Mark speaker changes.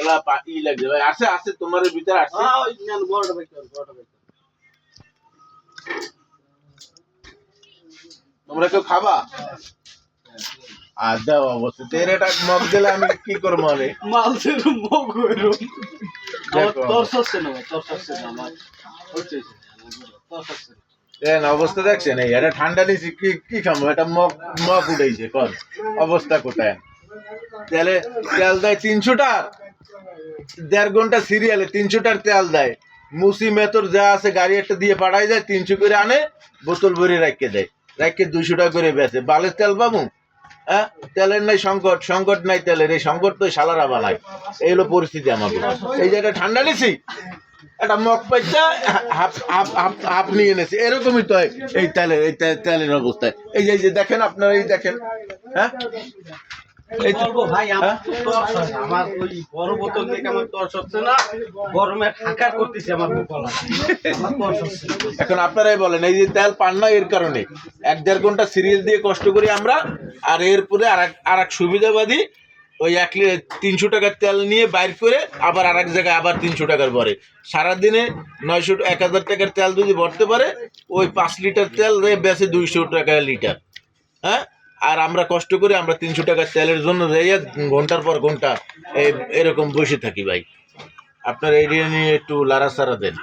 Speaker 1: এলা ই লাগবে ভাই। আছে আছে তোমার ভিতরে আছে। তোমরা কেউ খাবা? আর দাও অবশ্যই তের এটা মগ দিলে আমি কি করবো মানে
Speaker 2: মালসের মগ হইলো তোর সস্তে না তোর সস্তে না আমার হচ্ছে তোর সস্তে
Speaker 1: অবস্থা দেখছেন এই এটা ঠান্ডা দিয়েছি কি কি খাবো এটা মগ মগ উঠেছে কর অবস্থা কোথায় তেলে তেল দেয় 300 টাকা 1.5 ঘন্টা সিরিয়ালে 300 টাকার তেল দেয় মুসি মেতর যা আছে গাড়ি একটা দিয়ে পাঠাই যায় 300 করে আনে বোতল ভরে রাখতে দেয় রাখতে 200 টাকা করে বেচে বালের তেল পাবো হ্যাঁ তেলের নাই সংকট সংকট নাই তেলের এই সংকট তো শালারা বানায় এই হলো পরিস্থিতি আমাকে এই যে একটা ঠান্ডা নিছি একটা মগ পাইটা হাফ নিয়ে এনেছি এরকমই তো এই তেলের এই তেলের অবস্থায় এই যে দেখেন আপনারা এই দেখেন হ্যাঁ
Speaker 2: এই বলবো ভাই আমার ওই বড় বোতল থেকে আমার তর হচ্ছে না গরমে হাকার করতেছে আমার বোতল
Speaker 1: এখন আপনারাই বলেন এই যে তেল পান না এর কারণে 1-1.5 ঘন্টা সিরিয়াল দিয়ে কষ্ট করি আমরা আর এরপরে আর এক সুবিধাবাদী ওই 300 টাকার তেল নিয়ে বাইর করে আবার আর এক জায়গায় আবার 300 টাকার ভরে সারাদিনে 900-1000 টাকার তেল যদি ভরতে পারে ওই 5 লিটার তেল বেচে 200 টাকা লিটার হ্যাঁ আর আমরা কষ্ট করে আমরা 300 টাকার তেলের জন্য ঘন্টার পর ঘন্টা এরকম বসে থাকি ভাই আপনার এই নিয়ে একটু লাড়াচাড়া দেন